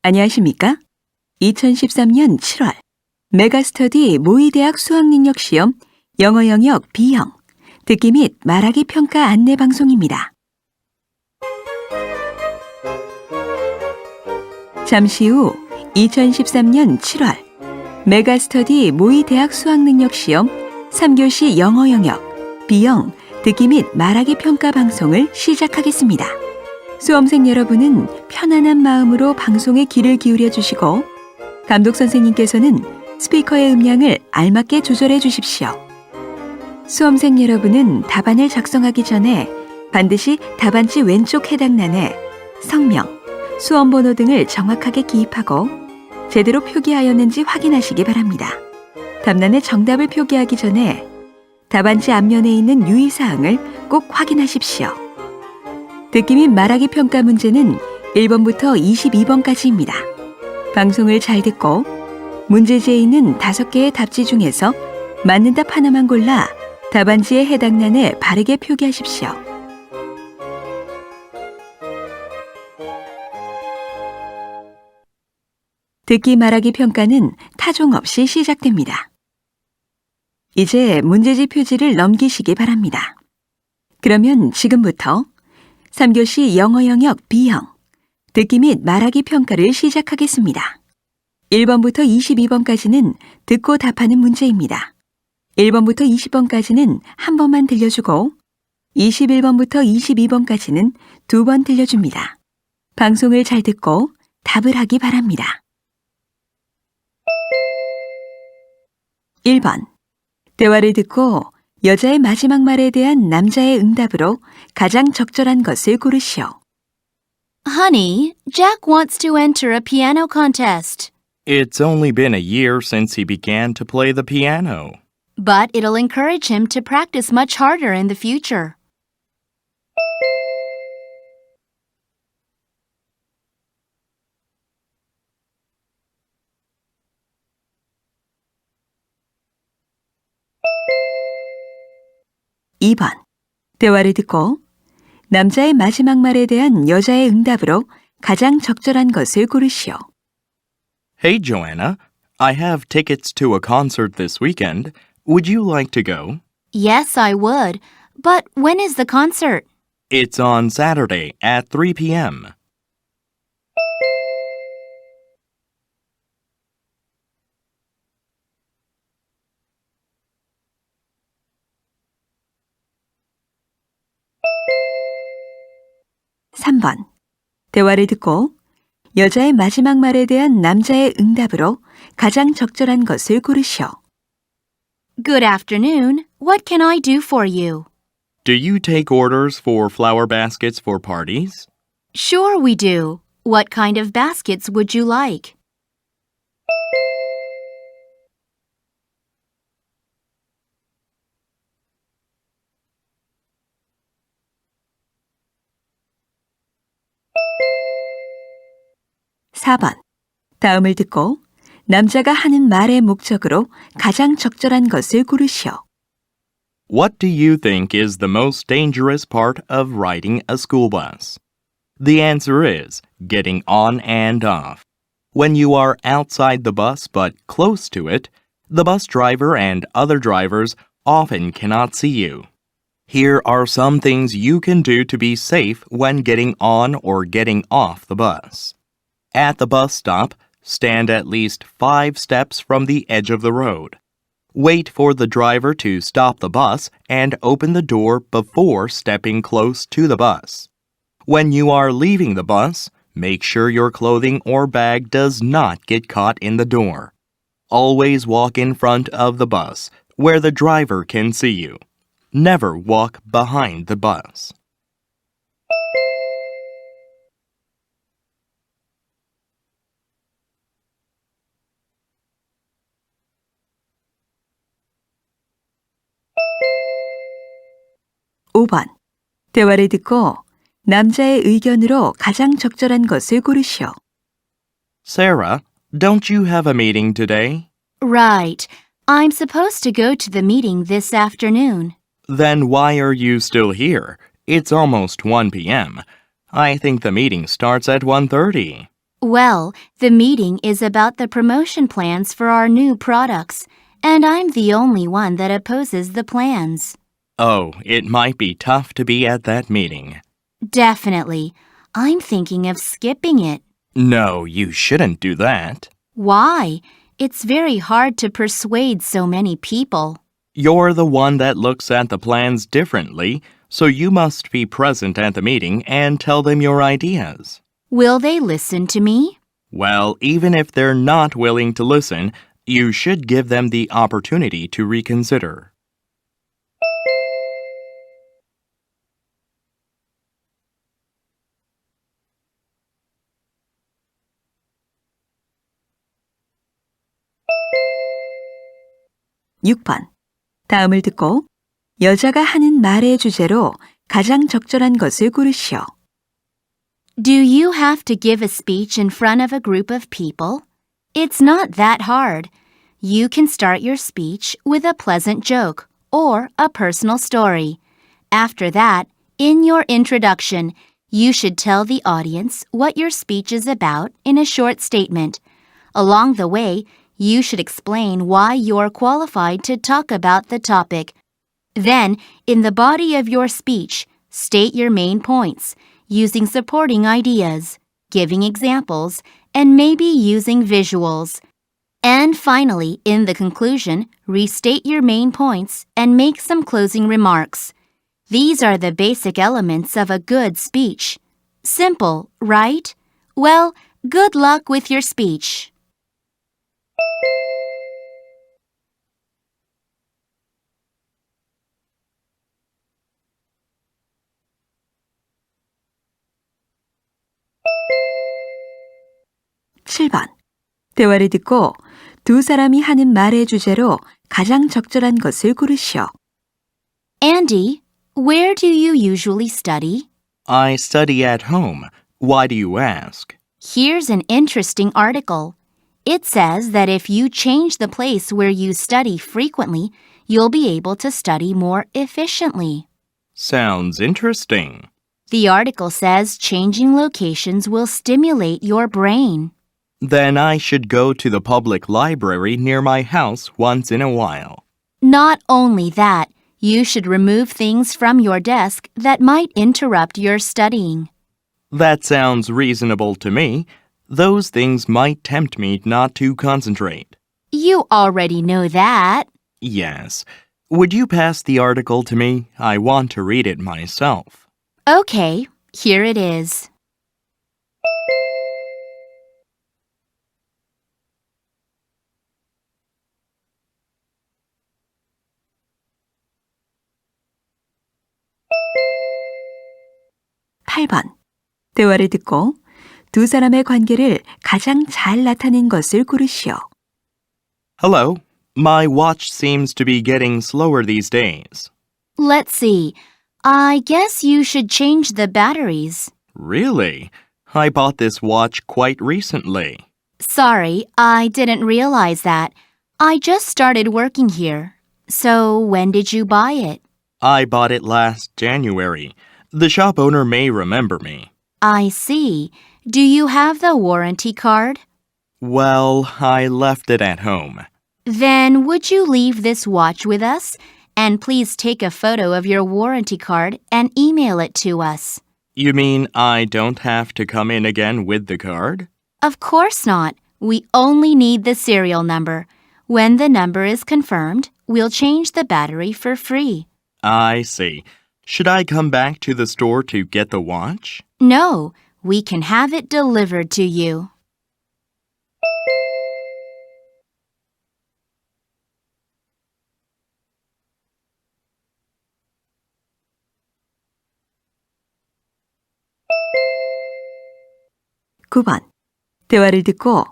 안녕하십니까? 2013년 7월 메가스터디 모의대학 수학능력시험 영어 영역 B형 듣기 및 말하기 평가 안내 방송입니다. 잠시 후 2013년 7월 메가스터디 모의대학 수학능력시험 3교시 영어 영역 B형 듣기 및 말하기 평가 방송을 시작하겠습니다. 수험생 여러분은 편안한 마음으로 방송에 귀를 기울여 주시고 감독 선생님께서는 스피커의 음량을 알맞게 조절해 주십시오. 수험생 여러분은 답안을 작성하기 전에 반드시 답안지 왼쪽 해당란에 성명, 수험번호 등을 정확하게 기입하고 제대로 표기하였는지 확인하시기 바랍니다. 답란에 정답을 표기하기 전에 답안지 앞면에 있는 유의사항을 꼭 확인하십시오. 듣기 및 말하기 평가 문제는 1번부터 22번까지입니다. 방송을 잘 듣고 문제지에 있는 5개의 답지 중에서 맞는 답 하나만 골라 답안지의 해당란에 바르게 표기하십시오. 듣기 말하기 평가는 타종 없이 시작됩니다. 이제 문제지 표지를 넘기시기 바랍니다. 그러면 지금부터 3교시 영어 영역 B형 듣기 및 말하기 평가를 시작하겠습니다. 1번부터 22번까지는 듣고 답하는 문제입니다. 1번부터 20번까지는 한 번만 들려주고 21번부터 22번까지는 2번 들려줍니다. 방송을 잘 듣고 답을 하기 바랍니다. 1번. 대화를 듣고 여자의 마지막 말에 대한 남자의 응답으로 가장 적절한 것을 고르시오. Honey, Jack wants to enter a piano contest. It's only been a year since he began to play the piano. But it'll encourage him to practice much harder in the future. 2번. 대화를 듣고 남자의 마지막 말에 대한 여자의 응답으로 가장 적절한 것을 고르시오. Hey, Joanna, I have tickets to a concert this weekend. Would you like to go? Yes, I would. But when is the concert? It's on Saturday at 3 p.m. 3번. 대화를 듣고 여자의 마지막 말에 대한 남자의 응답으로 가장 적절한 것을 고르시오. Good afternoon. What can I do for you? Do you take orders for flower baskets for parties? Sure we do. What kind of baskets would you like? 4번. 다음을 듣고 남자가 하는 말의 목적으로 가장 적절한 것을 고르시오. What do you think is the most dangerous part of riding a school bus? The answer is getting on and off. When you are outside the bus but close to it, the bus driver and other drivers often cannot see you. Here are some things you can do to be safe when getting on or getting off the bus. At the bus stop, stand at least 5 steps from the edge of the road. Wait for the driver to stop the bus and open the door before stepping close to the bus. When you are leaving the bus, make sure your clothing or bag does not get caught in the door. Always walk in front of the bus, where the driver can see you. Never walk behind the bus. 5번. 대화를 듣고 남자의 의견으로 가장 적절한 것을 고르시오. Sarah, don't you have a meeting today? Right. I'm supposed to go to the meeting this afternoon. Then why are you still here? It's almost 1 p.m. I think the meeting starts at 1:30. Well, the meeting is about the promotion plans for our new products, and I'm the only one that opposes the plans. Oh, it might be tough to be at that meeting. Definitely. I'm thinking of skipping it. No, you shouldn't do that. Why? It's very hard to persuade so many people. You're the one that looks at the plans differently, so you must be present at the meeting and tell them your ideas. Will they listen to me? Well, even if they're not willing to listen, you should give them the opportunity to reconsider. 6번. 다음을 듣고 여자가 하는 말의 주제로 가장 적절한 것을 고르시오. Do you have to give a speech in front of a group of people? It's not that hard. You can start your speech with a pleasant joke or a personal story. After that, in your introduction, you should tell the audience what your speech is about in a short statement. Along the way, you should explain why you're qualified to talk about the topic. Then, in the body of your speech, state your main points, using supporting ideas, giving examples, and maybe using visuals. And finally, in the conclusion, restate your main points and make some closing remarks. These are the basic elements of a good speech. Simple, right? Well, good luck with your speech. (7번) 대화를 듣고 두 사람이 하는 말의 주제로 가장 적절한 것을 고르시오. Andy, where do you usually study? I study at home. Why do you ask? Here's an interesting article. It says that if you change the place where you study frequently, you'll be able to study more efficiently. Sounds interesting. The article says changing locations will stimulate your brain. Then I should go to the public library near my house once in a while. Not only that, you should remove things from your desk that might interrupt your studying. That sounds reasonable to me. Those things might tempt me not to concentrate. You already know that. Yes. Would you pass the article to me? I want to read it myself. Okay, here it is. (8번) 대화를 듣고 두 사람의 관계를 가장 잘 나타낸 것을 고르시오. Hello. My watch seems to be getting slower these days. Let's see. I guess you should change the batteries. Really? I bought this watch quite recently. Sorry, I didn't realize that. I just started working here. So when did you buy it? I bought it last January. The shop owner may remember me. I see. Do you have the warranty card? Well, I left it at home. Then would you leave this watch with us? And please take a photo of your warranty card and email it to us. You mean I don't have to come in again with the card? Of course not. We only need the serial number. When the number is confirmed, we'll change the battery for free. I see. Should I come back to the store to get the watch? No, we can have it delivered to you. (9번) 대화를 듣고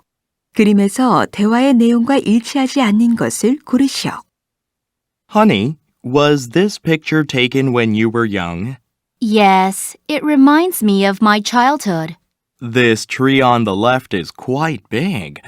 그림에서 대화의 내용과 일치하지 않는 것을 고르시오. Honey, was this picture taken when you were young? Yes, it reminds me of my childhood. This tree on the left is quite big.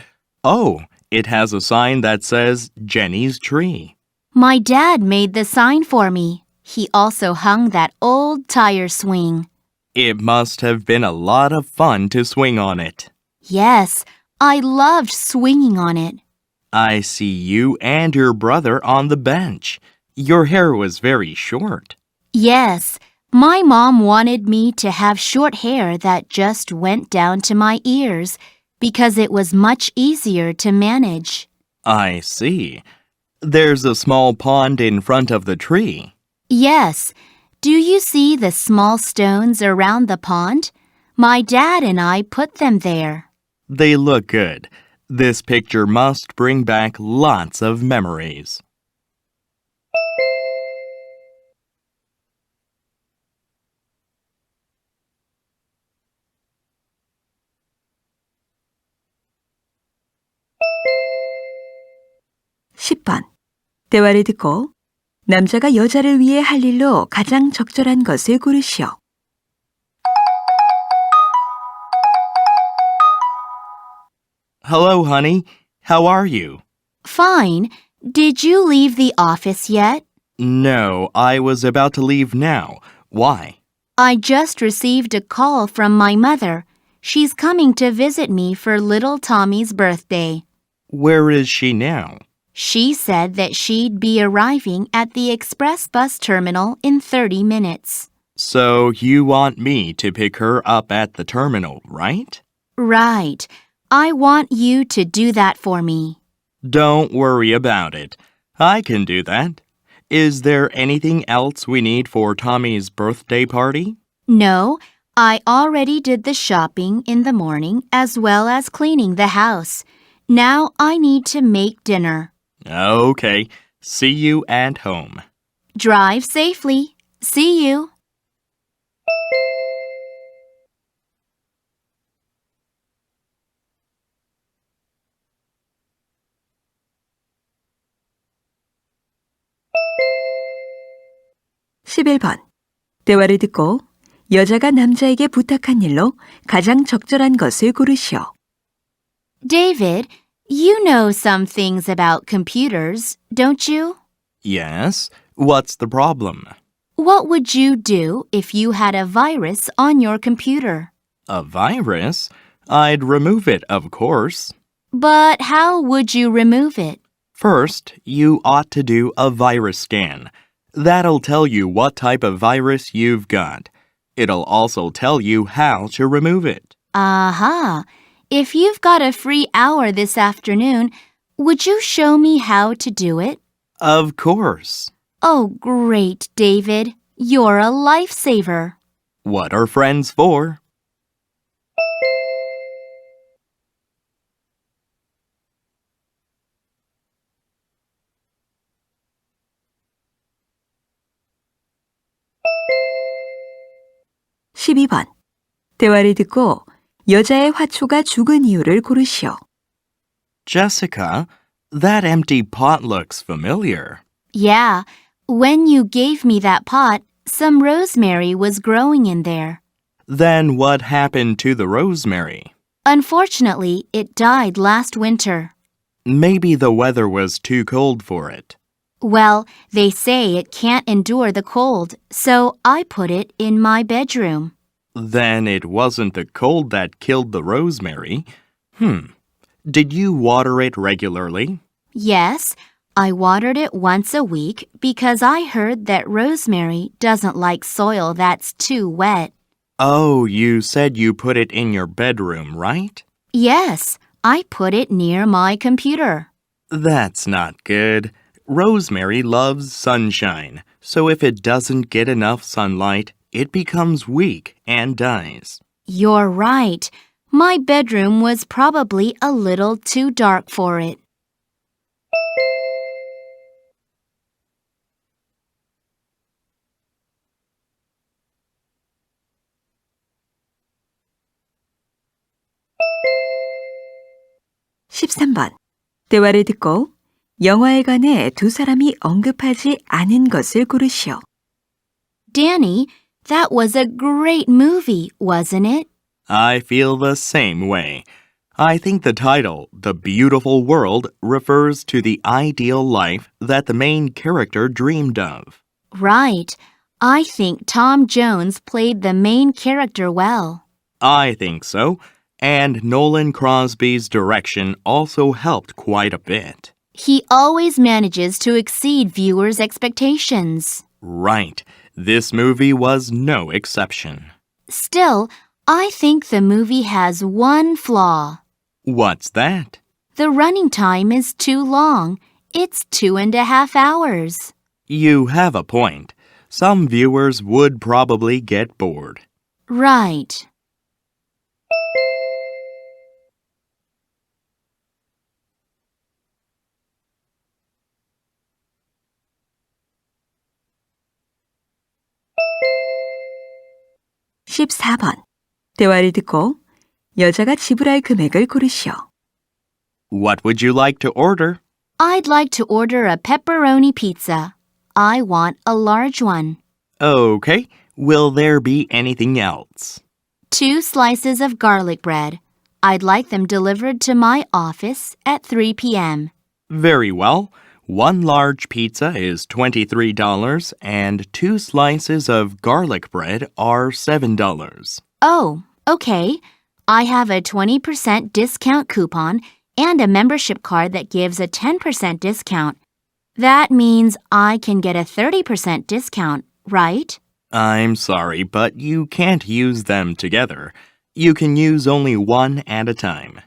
Oh, it has a sign that says Jenny's Tree. My dad made the sign for me. He also hung that old tire swing. It must have been a lot of fun to swing on it. Yes, I loved swinging on it. I see you and your brother on the bench. Your hair was very short. Yes, my mom wanted me to have short hair that just went down to my ears because it was much easier to manage. I see. There's a small pond in front of the tree. Yes, do you see the small stones around the pond? My dad and I put them there. They look good. This picture must bring back lots of memories. 10번. 대화를 듣고 남자가 여자를 위해 할 일로 가장 적절한 것을 고르시오. Hello, honey. How are you? Fine. Did you leave the office yet? No, I was about to leave now. Why? I just received a call from my mother. She's coming to visit me for little Tommy's birthday. Where is she now? She said that she'd be arriving at the express bus terminal in 30 minutes. So you want me to pick her up at the terminal, right? Right. I want you to do that for me. Don't worry about it. I can do that. Is there anything else we need for Tommy's birthday party? No, I already did the shopping in the morning as well as cleaning the house. Now I need to make dinner. Okay. See you at home. Drive safely. See you. (11번) 대화를 듣고 여자가 남자에게 부탁한 일로 가장 적절한 것을 고르시오. David, you know some things about computers, don't you? Yes? What's the problem? What would you do if you had a virus on your computer? A virus? I'd remove it, of course. But how would you remove it? First, you ought to do a virus scan. That'll tell you what type of virus you've got. It'll also tell you how to remove it. Aha! If you've got a free hour this afternoon, would you show me how to do it? Of course. Oh, great, David. You're a lifesaver. What are friends for? (12번) 대화를 듣고 여자의 화초가 죽은 이유를 고르시오. Jessica, that empty pot looks familiar. Yeah, when you gave me that pot, some rosemary was growing in there. Then what happened to the rosemary? Unfortunately, it died last winter. Maybe the weather was too cold for it. Well, they say it can't endure the cold, so I put it in my bedroom. Then it wasn't the cold that killed the rosemary. Did you water it regularly? Yes, I watered it once a week because I heard that rosemary doesn't like soil that's too wet. Oh, you said you put it in your bedroom, right? Yes, I put it near my computer. That's not good. Rosemary loves sunshine, so if it doesn't get enough sunlight, it becomes weak and dies. You're right. My bedroom was probably a little too dark for it. (13번) 대화를 듣고 영화에 관해 두 사람이 언급하지 않은 것을 고르시오. Danny, that was a great movie, wasn't it? I feel the same way. I think the title, The Beautiful World, refers to the ideal life that the main character dreamed of. Right. I think Tom Jones played the main character well. I think so. And Nolan Crosby's direction also helped quite a bit. He always manages to exceed viewers' expectations. Right. This movie was no exception. Still, I think the movie has one flaw. What's that? The running time is too long. It's 2.5 hours. You have a point. Some viewers would probably get bored. Right. (14번) 대화를 듣고 여자가 지불할 금액을 고르시오. What would you like to order? I'd like to order a pepperoni pizza. I want a large one. Okay. Will there be anything else? 2 slices of garlic bread. I'd like them delivered to my office at 3 p.m. Very well. 1 large pizza is $23 and 2 slices of garlic bread are $7. Oh, okay. I have a 20% discount coupon and a membership card that gives a 10% discount. That means I can get a 30% discount, right? I'm sorry, but you can't use them together. You can use only one at a time.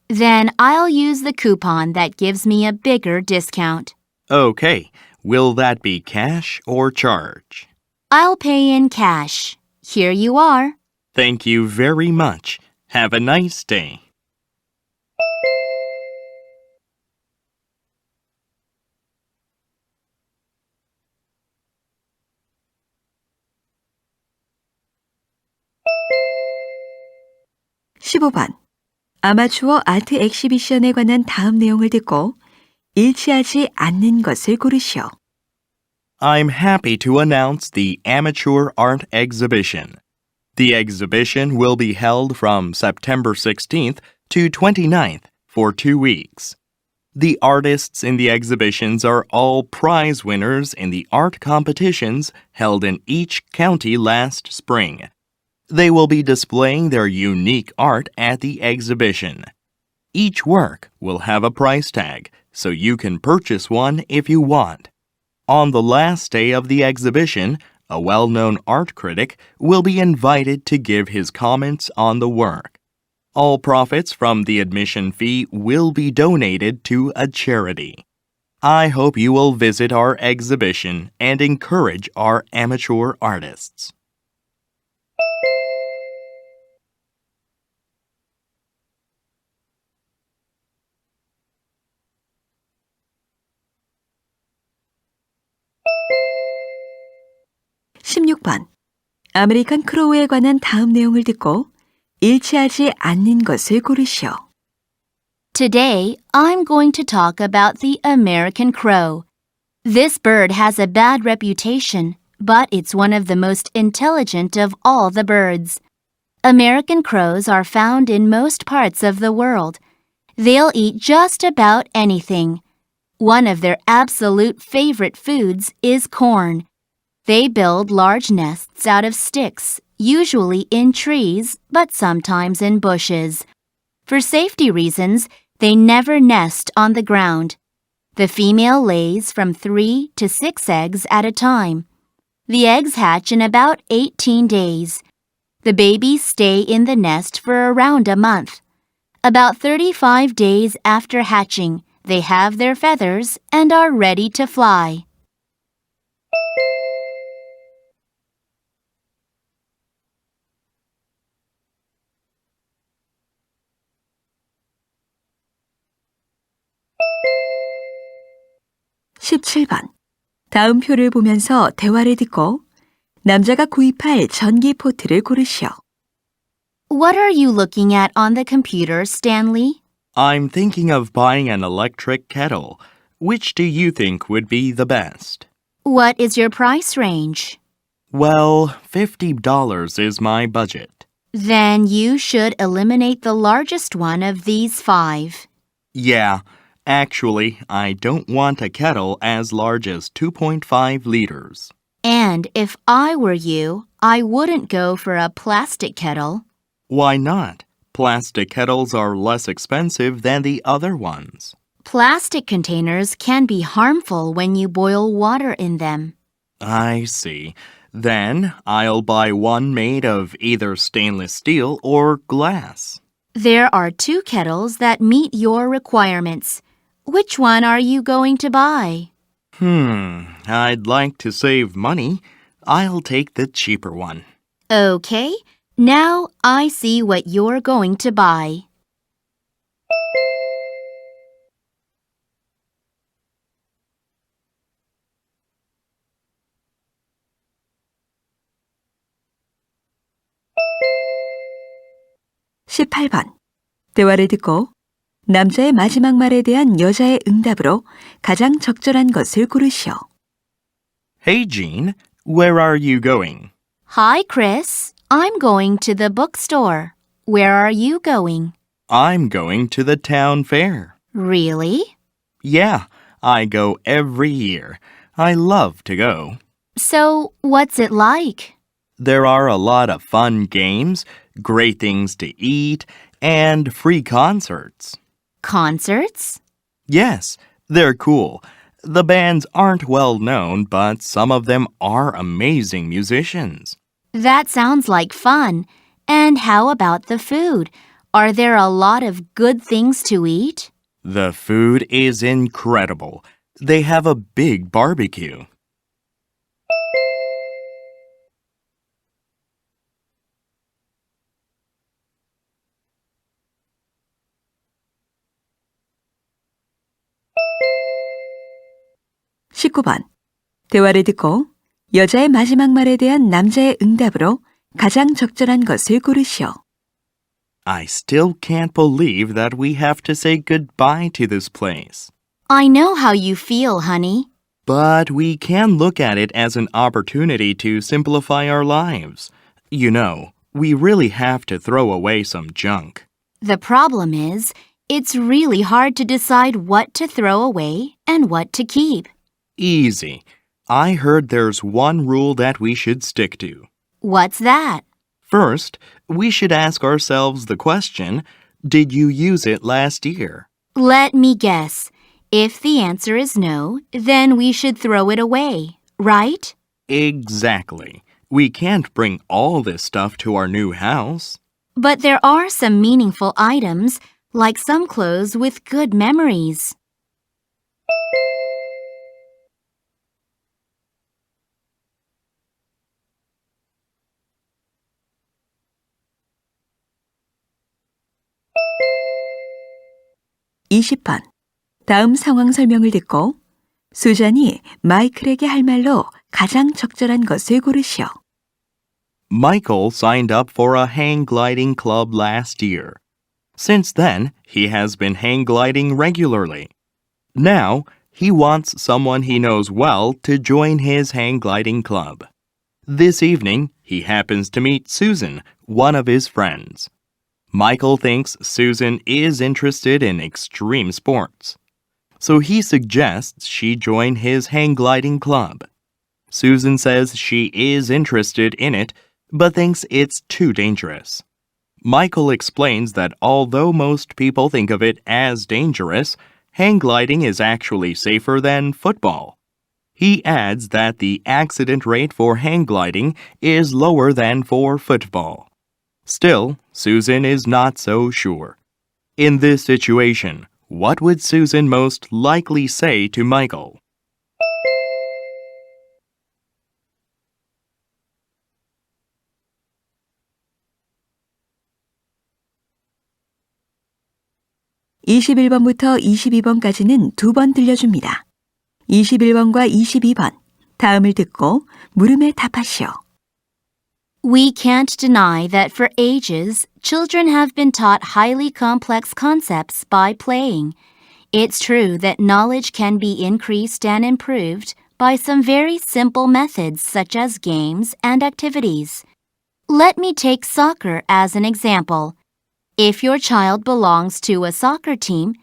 Then I'll use the coupon that gives me a bigger discount. Okay. Will that be cash or charge? I'll pay in cash. Here you are. Thank you very much. Have a nice day. (15번) 아마추어 아트 엑시비션에 관한 다음 내용을 듣고 일치하지 않는 것을 고르시오. I'm happy to announce the Amateur Art Exhibition. The exhibition will be held from September 16th to 29th for 2 weeks. The artists in the exhibitions are all prize winners in the art competitions held in each county last spring. They will be displaying their unique art at the exhibition. Each work will have a price tag, so you can purchase one if you want. On the last day of the exhibition, a well-known art critic will be invited to give his comments on the work. All profits from the admission fee will be donated to a charity. I hope you will visit our exhibition and encourage our amateur artists. (16번) 아메리칸 크로우에 관한 다음 내용을 듣고 일치하지 않는 것을 고르시오. Today, I'm going to talk about the American crow. This bird has a bad reputation, but it's one of the most intelligent of all the birds. American crows are found in most parts of the world. They'll eat just about anything. One of their absolute favorite foods is corn. They build large nests out of sticks, usually in trees, but sometimes in bushes. For safety reasons, they never nest on the ground. The female lays from 3 to 6 eggs at a time. The eggs hatch in about 18 days. The babies stay in the nest for around a month. About 35 days after hatching, they have their feathers and are ready to fly. (17번) 다음 표를 보면서 대화를 듣고 남자가 구입할 전기 포트를 고르시오. What are you looking at on the computer, Stanley? I'm thinking of buying an electric kettle. Which do you think would be the best? What is your price range? Well, $50 is my budget. Then you should eliminate the largest one of these 5. Yeah, actually, I don't want a kettle as large as 2.5 liters. And if I were you, I wouldn't go for a plastic kettle. Why not? Plastic kettles are less expensive than the other ones. Plastic containers can be harmful when you boil water in them. I see. Then I'll buy one made of either stainless steel or glass. There are 2 kettles that meet your requirements. Which one are you going to buy? I'd like to save money. I'll take the cheaper one. Okay, now I see what you're going to buy. 18번. 대화를 듣고 남자의 마지막 말에 대한 여자의 응답으로 가장 적절한 것을 고르시오. Hey, Jean, where are you going? Hi, Chris. I'm going to the bookstore. Where are you going? I'm going to the town fair. Really? Yeah, I go every year. I love to go. So, what's it like? There are a lot of fun games, great things to eat, and free concerts. Concerts? Yes, they're cool. The bands aren't well known, but some of them are amazing musicians. That sounds like fun. And how about the food? Are there a lot of good things to eat? The food is incredible. They have a big barbecue. 19번. 대화를 듣고 여자의 마지막 말에 대한 남자의 응답으로 가장 적절한 것을 고르시오. I still can't believe that we have to say goodbye to this place. I know how you feel, honey. But we can look at it as an opportunity to simplify our lives. You know, we really have to throw away some junk. The problem is, it's really hard to decide what to throw away and what to keep. Easy. I heard there's one rule that we should stick to. What's that? First, we should ask ourselves the question, did you use it last year? Let me guess. If the answer is no, then we should throw it away, right? Exactly. We can't bring all this stuff to our new house. But there are some meaningful items, like some clothes with good memories. 20번. 다음 상황 설명을 듣고 수잔이 마이클에게 할 말로 가장 적절한 것을 고르시오. Michael signed up for a hang gliding club last year. Since then, he has been hang gliding regularly. Now, he wants someone he knows well to join his hang gliding club. This evening, he happens to meet Susan, one of his friends. Michael thinks Susan is interested in extreme sports. So he suggests she join his hang gliding club. Susan says she is interested in it, but thinks it's too dangerous. Michael explains that although most people think of it as dangerous, hang gliding is actually safer than football. He adds that the accident rate for hang gliding is lower than for football. Still, Susan is not so sure. In this situation, what would Susan most likely say to Michael? (21번부터 22번까지는 2번 들려줍니다. 21번과 22번 다음을 듣고 물음에 답하시오. We can't deny that for ages, children have been taught highly complex concepts by playing. It's true that knowledge can be increased and improved by some very simple methods such as games and activities. Let me take soccer as an example. If your child belongs to a soccer team,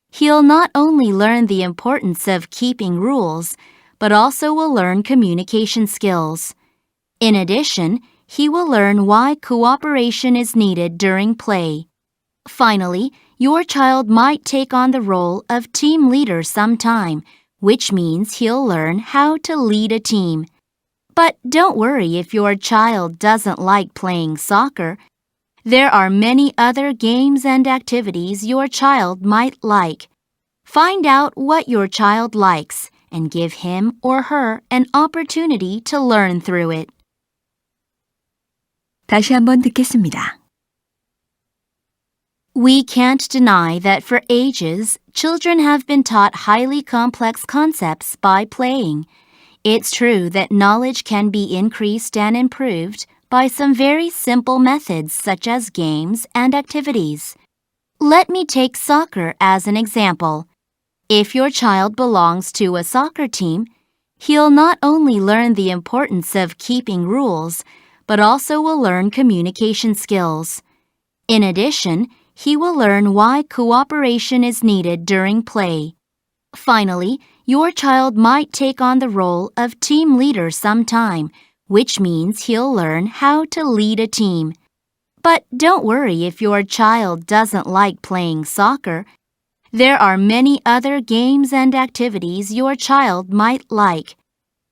he'll not only learn the importance of keeping rules, but also will learn communication skills. In addition, he will learn why cooperation is needed during play. Finally, your child might take on the role of team leader sometime, which means he'll learn how to lead a team. But don't worry if your child doesn't like playing soccer. There are many other games and activities your child might like. Find out what your child likes and give him or her an opportunity to learn through it. 다시 한번 듣겠습니다. We can't deny that for ages, children have been taught highly complex concepts by playing. It's true that knowledge can be increased and improved by some very simple methods such as games and activities. Let me take soccer as an example. If your child belongs to a soccer team, he'll not only learn the importance of keeping rules, but also will learn communication skills. In addition, he will learn why cooperation is needed during play. Finally, your child might take on the role of team leader sometime, which means he'll learn how to lead a team. But don't worry if your child doesn't like playing soccer. There are many other games and activities your child might like.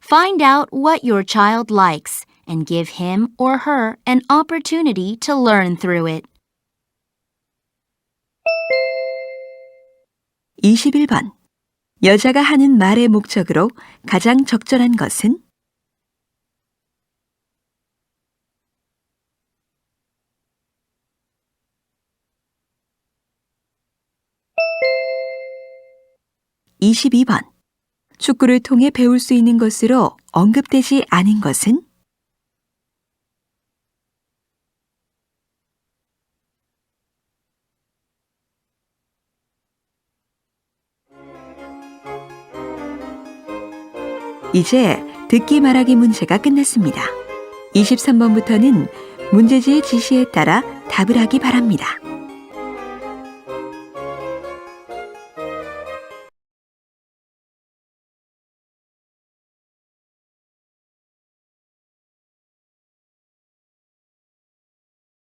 Find out what your child likes and give him or her an opportunity to learn through it. 21번. 여자가 하는 말의 목적으로 가장 적절한 것은? (22번) 축구를 통해 배울 수 있는 것으로 언급되지 않은 것은? 이제 듣기 말하기 문제가 끝났습니다. 23번부터는 문제지의 지시에 따라 답을 하기 바랍니다.